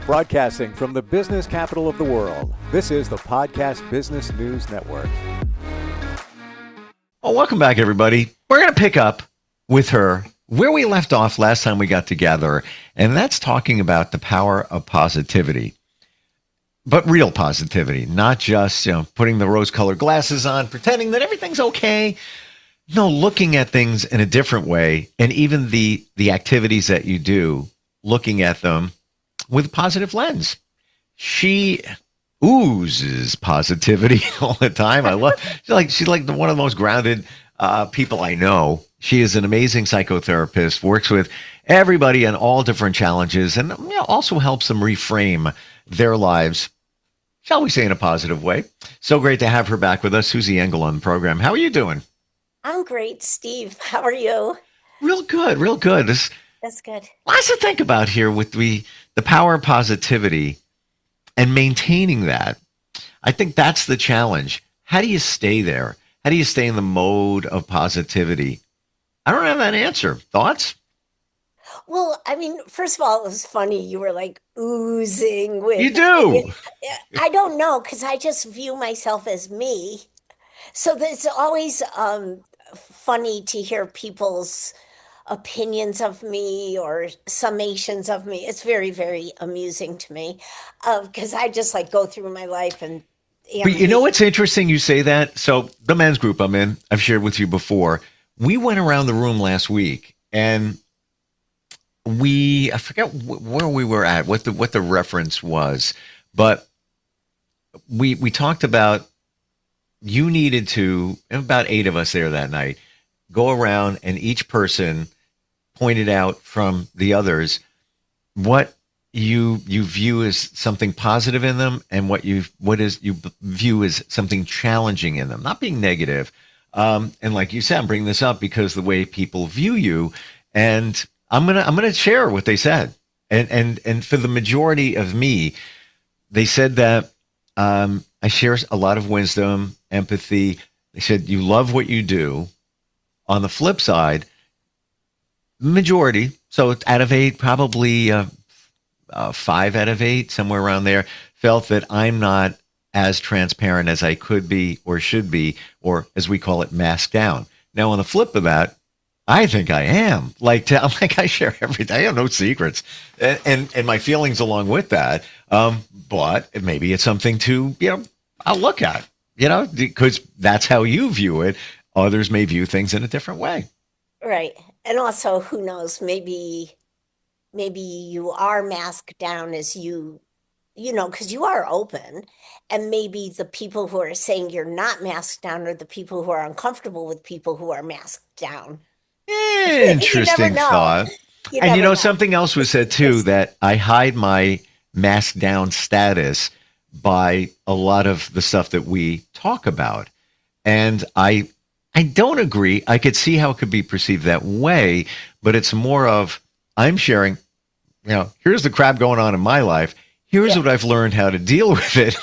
Broadcasting from the business capital of the world, this is the Podcast Business News Network. Well, welcome back, everybody. We're going to pick up with her where we left off last time we got together, and that's talking about the power of positivity. But real positivity, not just, putting the rose-colored glasses on, pretending that everything's okay. No, looking at things in a different way, and even the activities that you do, looking at them with a positive lens. She oozes positivity all the time. I love. She's like one of the most grounded people I know. She is an amazing psychotherapist. Works with everybody on all different challenges, and also helps them reframe their lives, shall we say, in a positive way. So great to have her back with us. Susie Engel on the program. How are you doing? I'm great, Steve. How are you? Real good, real good. That's good. Lots to think about here with the power of positivity and maintaining that. I think that's the challenge. How do you stay there? How do you stay in the mode of positivity? I don't have that answer. Thoughts? Well, I mean, first of all, it was funny. You were like oozing with. You do. I don't know, because I just view myself as me. So it's always funny to hear people's opinions of me or summations of me. It's very, very amusing to me, because I just like go through my life and. But you know what's interesting? You say that. So the men's group I'm in, I've shared with you before. We went around the room last week, and I forget where we were at, what the reference was, but we talked about you needed to, about 8 of us there that night, go around and each person pointed out from the others what you view as something positive in them and what you view as something challenging in them, not being negative. And like you said, I'm bringing this up because the way people view you, and I'm gonna share what they said. And for the majority of me, they said that I share a lot of wisdom, empathy. They said you love what you do. On the flip side, majority, so out of 8, probably 5 out of 8, somewhere around there, felt that I'm not as transparent as I could be or should be, or as we call it, masked down. Now, on the flip of that, I think I am. I share everything. I have no secrets, and my feelings along with that. But maybe it's something to I'll look at, because that's how you view it. Others may view things in a different way. Right, and also, who knows? Maybe you are masked down as because you are open, and maybe the people who are saying you're not masked down are the people who are uncomfortable with people who are masked down. Interesting thought. And something else was said too, that I hide my masked down status by a lot of the stuff that we talk about. And I don't agree. I could see how it could be perceived that way, but it's more of I'm sharing, here's the crap going on in my life. Here's what I've learned how to deal with it.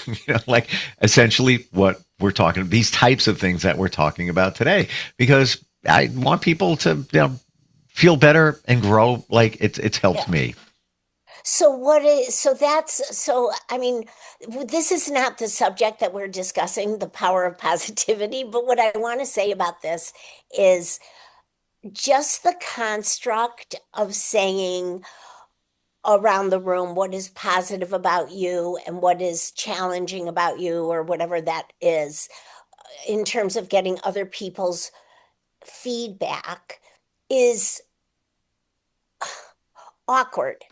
Like essentially what we're talking, these types of things that we're talking about today, because I want people to feel better and grow. Like it's helped me. I mean, this is not the subject that we're discussing, the power of positivity. But what I want to say about this is just the construct of saying around the room what is positive about you and what is challenging about you, or whatever that is, in terms of getting other people's feedback, is awkward.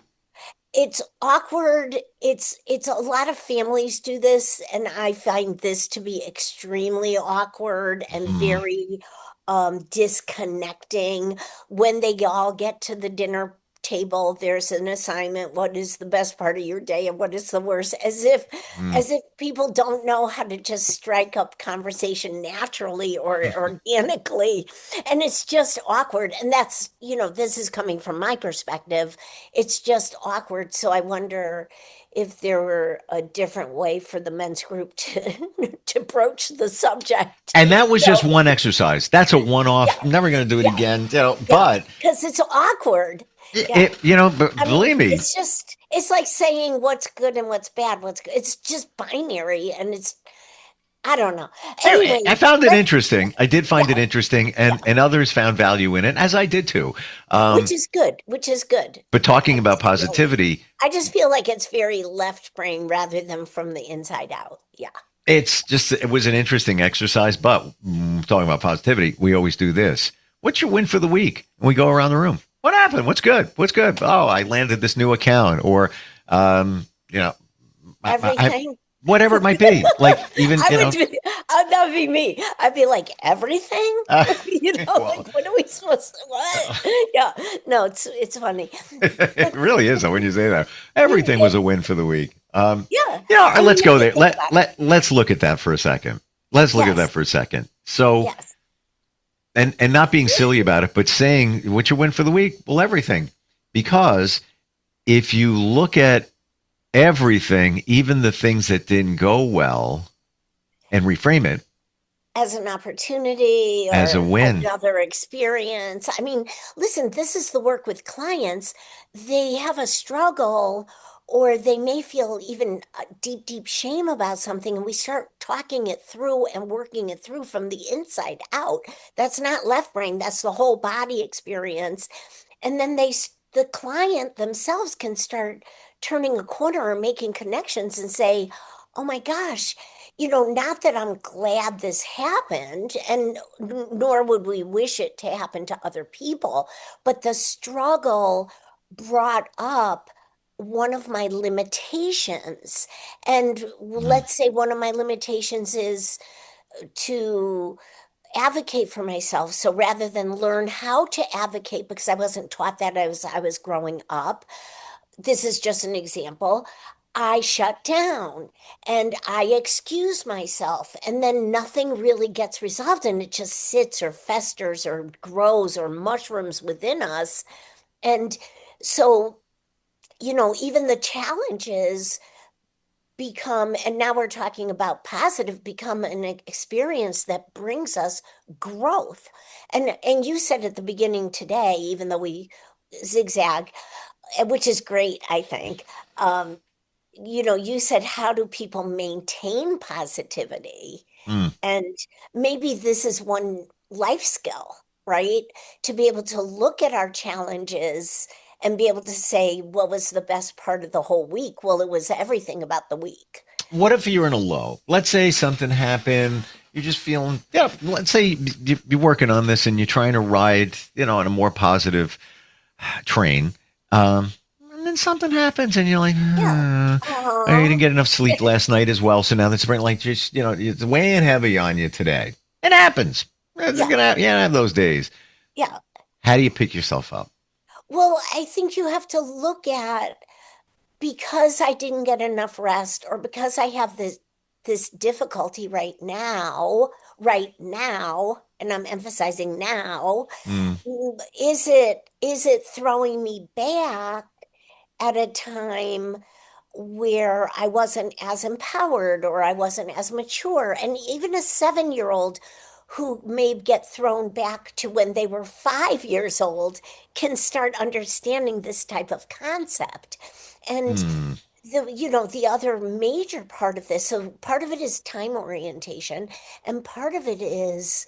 It's awkward. It's a lot of families do this, and I find this to be extremely awkward and very disconnecting. When they all get to the dinner table, there's an assignment. What is the best part of your day and what is the worst? As if people don't know how to just strike up conversation naturally or organically. And it's just awkward. And that's, this is coming from my perspective. It's just awkward. So I wonder if there were a different way for the men's group to broach the subject. And that was just one exercise. That's a one-off. I'm never going to do it again. But because it's awkward. Believe me, it's just it's like saying what's good and what's bad. What's good. It's just binary, and I don't know. Anyway, Anyway, I found it let's interesting. I did find yeah, it interesting, yeah, and others found value in it, as I did too. which Um, is good, which is good. but I talking about just feel positivity, I just feel like it's very left brain rather than from the inside out. Yeah. it was an interesting exercise. But talking about positivity, we always do this. What's your win for the week? And we go around the room. What happened? What's good? What's good? Oh, I landed this new account, or you know, Everything. whatever it might be. Like even I would be, that would be me. I'd be like, everything? uh, well, Like, what are we supposed to, what? Yeah, no, it's funny. it But really is. When you say that, everything was a win for the week. yeah, Yeah, all right, and let's you have go to there. think about it. Let's look at that for a second. Let's look at that Yes, for a second. So, yes. and not being silly about it, but saying what's your win for the week? Well, everything. Because if you look at everything, even the things that didn't go well, and reframe it As an opportunity as a or win. another experience. I mean, listen, this is the work with clients. They have a struggle or they may feel even deep, deep shame about something. And we start talking it through and working it through from the inside out. That's not left brain, that's the whole body experience. And then the client themselves can start turning a corner or making connections and say, oh my gosh, not that I'm glad this happened, and nor would we wish it to happen to other people, but the struggle brought up one of my limitations. And Mm. let's say one of my limitations is to advocate for myself. So rather than learn how to advocate, because I wasn't taught that as I was growing up, this is just an example. I shut down and I excuse myself, and then nothing really gets resolved, and it just sits or festers or grows or mushrooms within us. And so, even the challenges become, and now we're talking about positive, become an experience that brings us growth. And you said at the beginning today, even though we zigzag, which is great, I think. You said, how do people maintain positivity? Mm. And maybe this is one life skill, right? To be able to look at our challenges and be able to say, what was the best part of the whole week? Well, it was everything about the week. What if you're in a low? Let's say something happened. You're just feeling, yeah. Let's say you're working on this and you're trying to ride, on a more positive train. And then something happens and you're like, Yeah. I didn't Oh, get enough sleep last night as well. So now that's like just, it's weighing heavy on you today. It happens. It's yeah. gonna have those days. Yeah. How do you pick yourself up? Well, I think you have to look at, because I didn't get enough rest or because I have this difficulty right now, and I'm emphasizing now, Mm, is it throwing me back at a time where I wasn't as empowered or I wasn't as mature? And even a 7-year-old who may get thrown back to when they were 5 years old can start understanding this type of concept. And mm, the other major part of this, so part of it is time orientation, and part of it is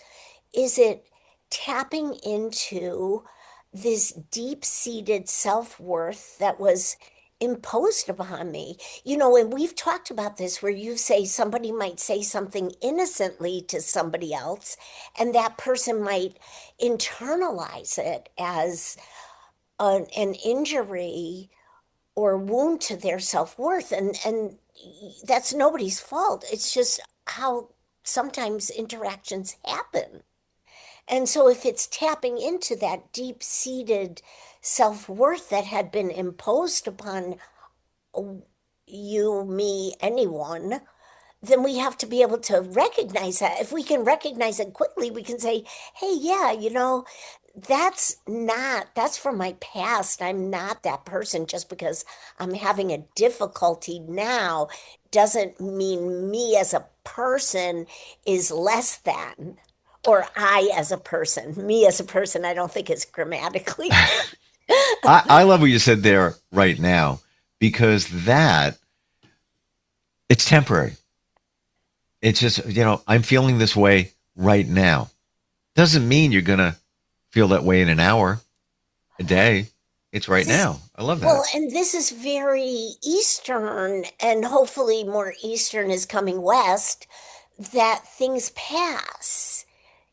it tapping into this deep-seated self-worth that was imposed upon me. And we've talked about this where you say somebody might say something innocently to somebody else, and that person might internalize it as an injury or wound to their self-worth. And that's nobody's fault. It's just how sometimes interactions happen. And so if it's tapping into that deep-seated self-worth that had been imposed upon you, me, anyone, then we have to be able to recognize that. If we can recognize it quickly, we can say, hey, yeah, that's from my past. I'm not that person. Just because I'm having a difficulty now doesn't mean me as a person is less than, or I as a person. Me as a person, I don't think is grammatically correct. I love what you said there right now. because it's temporary. It's just, I'm feeling this way right now. Doesn't mean you're going to feel that way in an hour, a day. It's right now. I love that. Well, and this is very Eastern, and hopefully more Eastern is coming West, that things pass.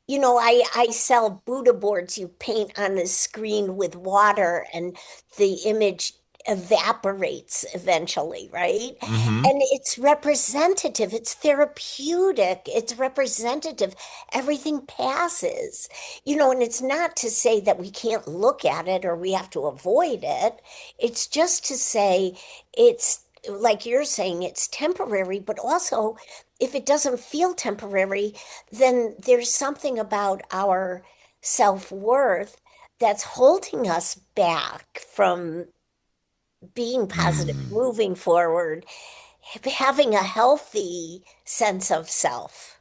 I sell Buddha boards you paint on the screen with water and the image evaporates eventually, right? Mm-hmm. And it's representative, it's therapeutic, it's representative. Everything passes, and it's not to say that we can't look at it or we have to avoid it. It's just to say it's like you're saying, it's temporary, but also if it doesn't feel temporary, then there's something about our self-worth that's holding us back from being positive, moving forward, having a healthy sense of self.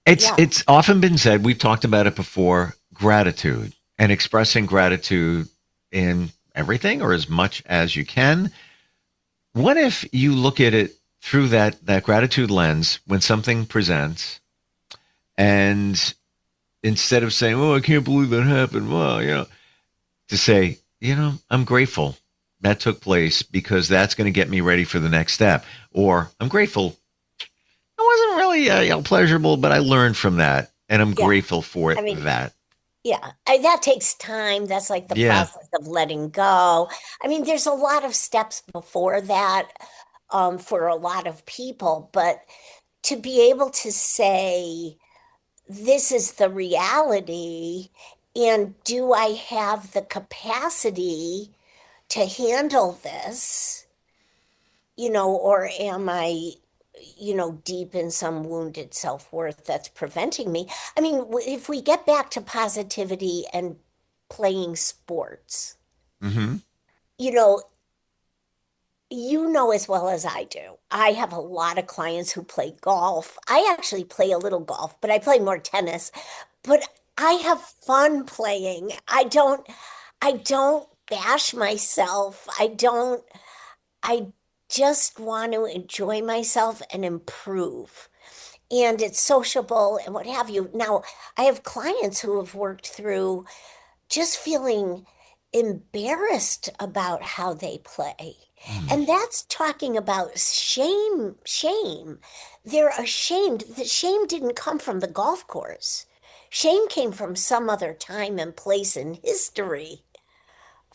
It's often been said, we've talked about it before, gratitude and expressing gratitude in everything or as much as you can. What if you look at it through that gratitude lens when something presents, and instead of saying, "Oh, I can't believe that happened," well, to say, I'm grateful that took place because that's going to get me ready for the next step. Or I'm grateful it wasn't really pleasurable, but I learned from that, and I'm grateful for it. That takes time. That's like the process of letting go. There's a lot of steps before that for a lot of people, but to be able to say, this is the reality, and do I have the capacity to handle this, or am I, deep in some wounded self-worth that's preventing me? If we get back to positivity and playing sports, mm-hmm. You know as well as I do, I have a lot of clients who play golf. I actually play a little golf, but I play more tennis. But I have fun playing. I don't bash myself. I just want to enjoy myself and improve. And it's sociable and what have you. Now, I have clients who have worked through just feeling embarrassed about how they play. And that's talking about shame. They're ashamed. The shame didn't come from the golf course. Shame came from some other time and place in history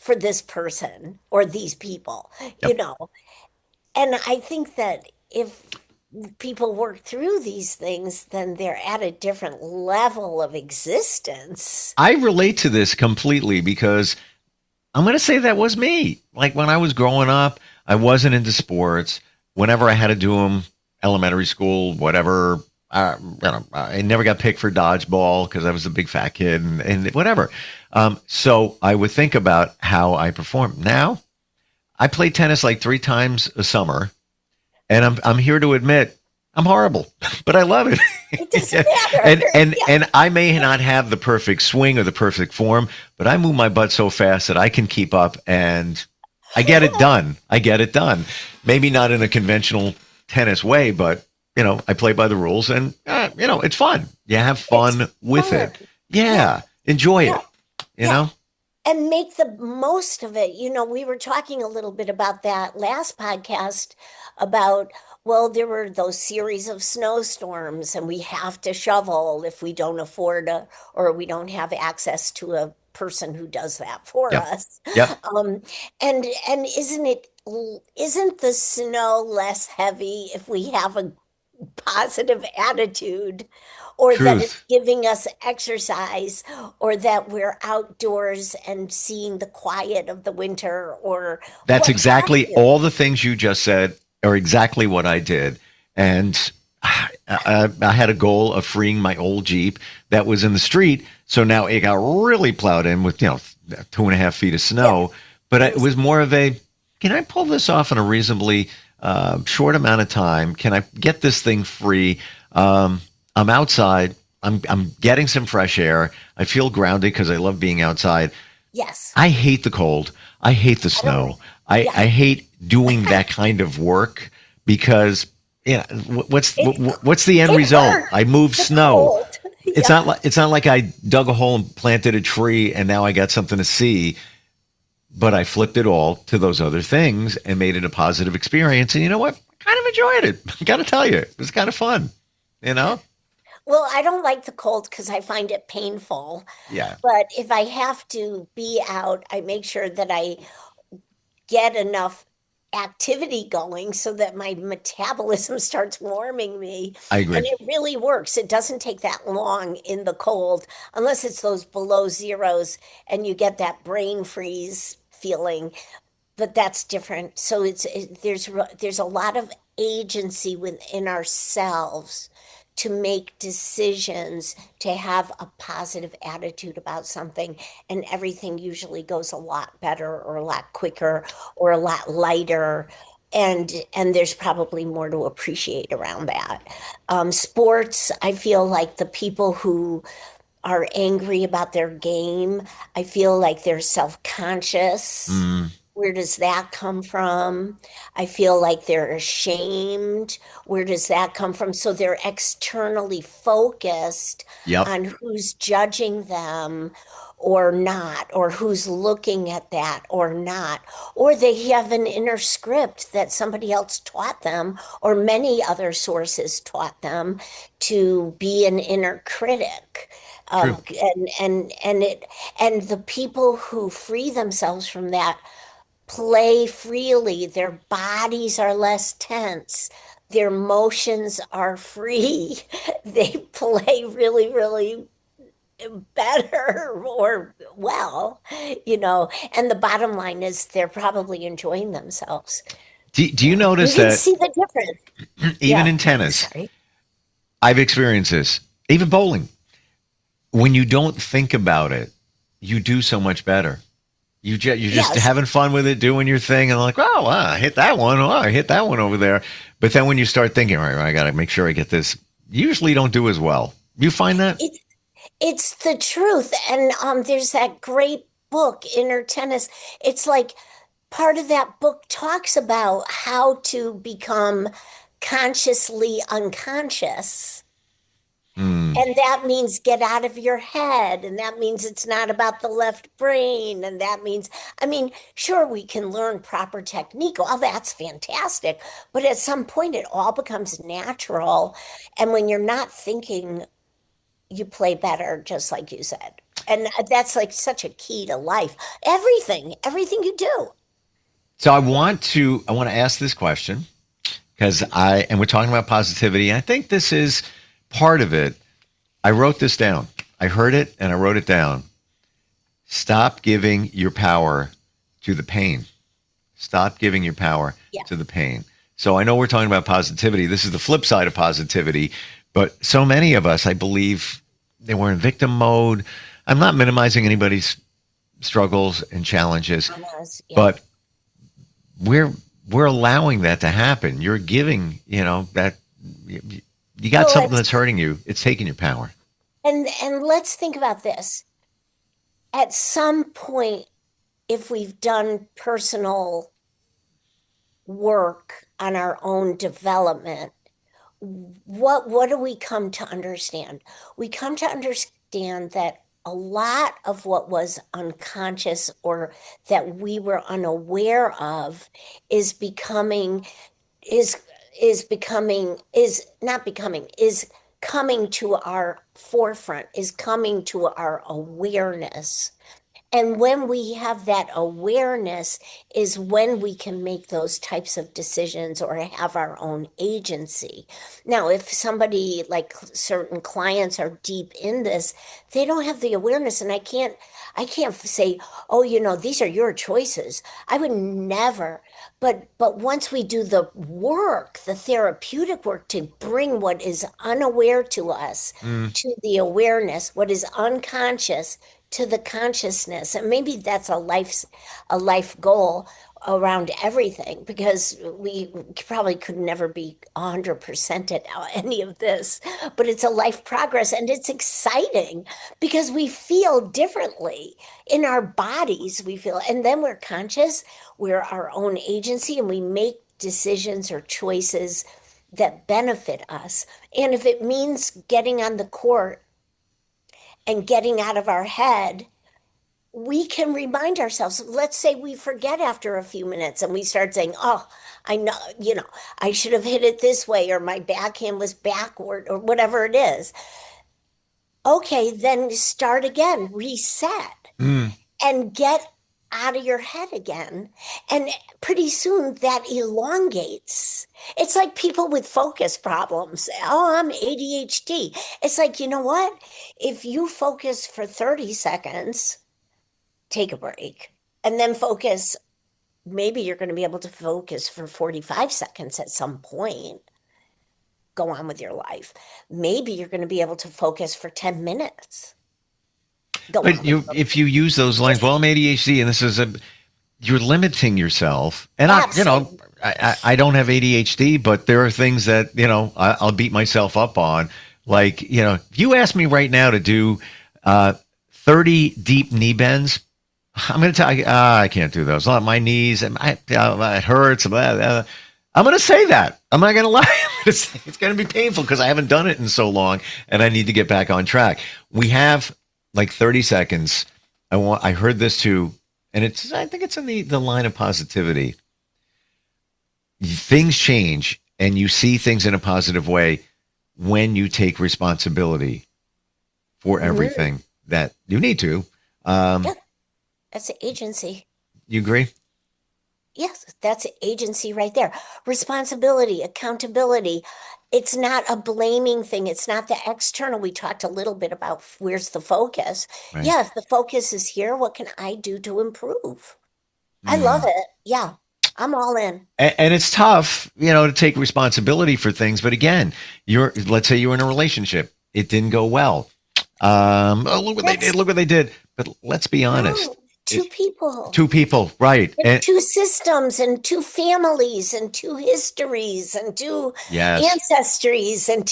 for this person or these people, And I think that if people work through these things, then they're at a different level of existence. I relate to this completely because I'm going to say that was me. Like when I was growing up, I wasn't into sports. Whenever I had to do them, elementary school, whatever, I never got picked for dodgeball because I was a big fat kid and whatever. So I would think about how I perform. Now, I play tennis like 3 times a summer, and I'm here to admit I'm horrible, but I love it. It doesn't matter. And I may not have the perfect swing or the perfect form, but I move my butt so fast that I can keep up, and I get it done. Maybe not in a conventional tennis way, but I play by the rules, and it's fun. You have fun with it. Yeah. Enjoy it. You know. And make the most of it. We were talking a little bit about that last podcast about, well, there were those series of snowstorms and we have to shovel if we don't afford or we don't have access to a person who does that for us. Yep. And isn't the snow less heavy if we have a positive attitude, or Truth. that it's giving us exercise, or that we're outdoors and seeing the quiet of the winter, or that's exactly all the things you just said are exactly what I did. And I had a goal of freeing my old Jeep that was in the street. So now it got really plowed in with, 2.5 feet of snow, but it was more of can I pull this off in a reasonably short amount of time? Can I get this thing free? I'm outside. I'm getting some fresh air. I feel grounded because I love being outside. Yes. I hate the cold. I hate the snow. I hate doing that kind of work because what's It what's the end it result? hurt. I moved The snow. cold. Yeah. It's not like I dug a hole and planted a tree and now I got something to see, but I flipped it all to those other things and made it a positive experience. And you know what? I kind of enjoyed it. I got to tell you, it was kind of fun. You know? Well, I don't like the cold because I find it painful. Yeah, But if I have to be out, I make sure that I get enough activity going so that my metabolism starts warming me. I And agree. it really works. It doesn't take that long in the cold, unless it's those below zeros and you get that brain freeze feeling. But that's different. So there's a lot of agency within ourselves to make decisions, to have a positive attitude about something, and everything usually goes a lot better or a lot quicker or a lot lighter. And there's probably more to appreciate around that. Sports, I feel like the people who are angry about their game, I feel like they're self-conscious. Mm, Where does that come from? I feel like they're ashamed. Where does that come from? So they're externally focused yep. on who's judging them or not, or who's looking at that or not. Or they have an inner script that somebody else taught them, or many other sources taught them to be an inner critic. True. And the people who free themselves from that play freely. Their bodies are less tense. Their motions are free. They play really, really better or well, and the bottom line is they're probably enjoying themselves. Do you You notice can that see the difference. even Yeah. in tennis, Sorry. I've experienced this, even bowling, when you don't think about it, you do so much better. You're just Yes. having fun with it, doing your thing, and like, oh, wow, I hit that one. Oh, I hit that one over there. But then when you start thinking, all right, I got to make sure I get this, you usually don't do as well. You find that? It's it's the truth. And there's that great book, Inner Tennis. It's like part of that book talks about how to become consciously unconscious. Mm, And that means get out of your head. And that means it's not about the left brain. And that means, I mean, sure, we can learn proper technique. All that's fantastic. But at some point, it all becomes natural. And when you're not thinking, you play better, just like you said. And that's like such a key to life. Everything you do. so I want to ask this question because and we're talking about positivity. I think this is part of it. I wrote this down. I heard it and I wrote it down. Stop giving your power to the pain. Stop giving your power Yeah. to the pain. So I know we're talking about positivity. This is the flip side of positivity, but so many of us, I believe, they were in victim mode. I'm not minimizing anybody's struggles and challenges, Yeah. but we're allowing that to happen. You're giving, that you got Well, something that's hurting you. It's taking your power. and let's think about this. At some point, if we've done personal work on our own development, what do we come to understand? We come to understand that a lot of what was unconscious or that we were unaware of is becoming is not becoming is coming to our forefront, is coming to our awareness. And when we have that awareness is when we can make those types of decisions or have our own agency. Now, if somebody like certain clients are deep in this, they don't have the awareness, and I can't say, oh, these are your choices. I would never. But once we do the work, the therapeutic work to bring what is unaware to us Mm, to the awareness, what is unconscious to the consciousness. And maybe that's a life goal around everything, because we probably could never be 100% at any of this, but it's a life progress, and it's exciting because we feel differently in our bodies. We feel, and then we're conscious, we're our own agency, and we make decisions or choices that benefit us. And if it means getting on the court and getting out of our head, we can remind ourselves. Let's say we forget after a few minutes and we start saying, oh, I know, I should have hit it this way, or my backhand was backward, or whatever it is. Okay, then start again, reset, and get out of your head again. And pretty soon that elongates. It's like people with focus problems. Oh, I'm ADHD. It's like, you know what? If you focus for 30 seconds, take a break, and then focus. Maybe you're going to be able to focus for 45 seconds at some point. Go on with your life. Maybe you're going to be able to focus for 10 minutes. But if you use those lines, well, I'm ADHD, and this is you're limiting yourself. And I don't have ADHD, but there are things that, I'll beat myself up on. Like, if you ask me right now to do 30 deep knee bends, I'm going to tell you, I can't do those. My knees, it hurts. I'm going to say that. I'm not going to lie. It's going to be painful because I haven't done it in so long, and I need to get back on track. We have like 30 seconds. I heard this too, and I think it's in the line of positivity. Things change, and you see things in a positive way when you take responsibility for everything that you need to. Yeah. That's agency. You agree? Yes, that's agency right there. Responsibility, accountability. It's not a blaming thing. It's not the external. We talked a little bit about where's the focus. Right. Yeah, if the focus is here, what can I do to improve? I love it. Yeah, I'm all in. And it's tough, to take responsibility for things. But again, let's say you're in a relationship. It didn't go well. Look what they did. But let's be honest. No. Two people, right. And two systems, and two families, and two histories, and two ancestries, and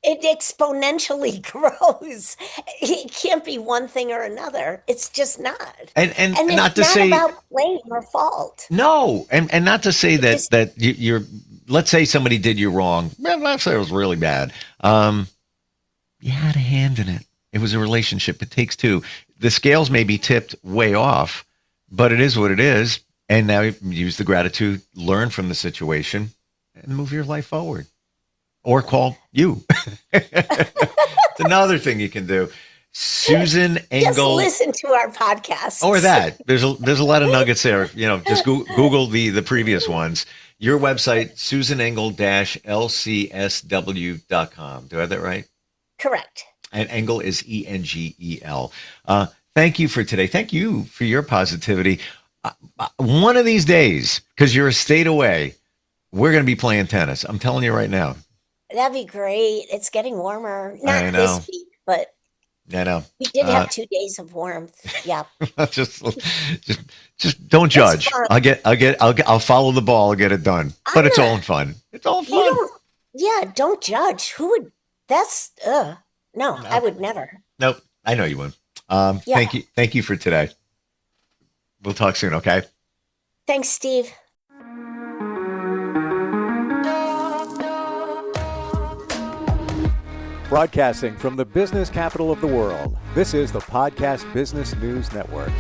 it exponentially grows. It can't be one thing or another. It's just not. And it's not to say about blame or fault. No, and not to say that you're. Let's say somebody did you wrong. Well, let's say it was really bad. You had a hand in it. It was a relationship. It takes two. The scales may be tipped way off, but it is what it is. And now you use the gratitude, learn from the situation, and move your life forward. Or call you. It's another thing you can do. Susan Engel. Just listen to our podcast. Or that. There's a lot of nuggets there. Just Google the previous ones. Your website, susanengel-lcsw.com. Do I have that right? Correct. And Engel is Engel. Thank you for today. Thank you for your positivity. One of these days, because you're a state away, we're going to be playing tennis. I'm telling you right now. That'd be great. It's getting warmer. I Not know. this week, but I know. we did have 2 days of warmth. Yeah. just don't judge. fun. I'll follow the ball. I'll get it done. But it's all fun. It's all fun. Don't judge. Who would? That's no, I would never. Nope. I know you would. Thank you. Thank you for today. We'll talk soon. Okay. Thanks, Steve. Broadcasting from the business capital of the world, this is the Podcast Business News Network.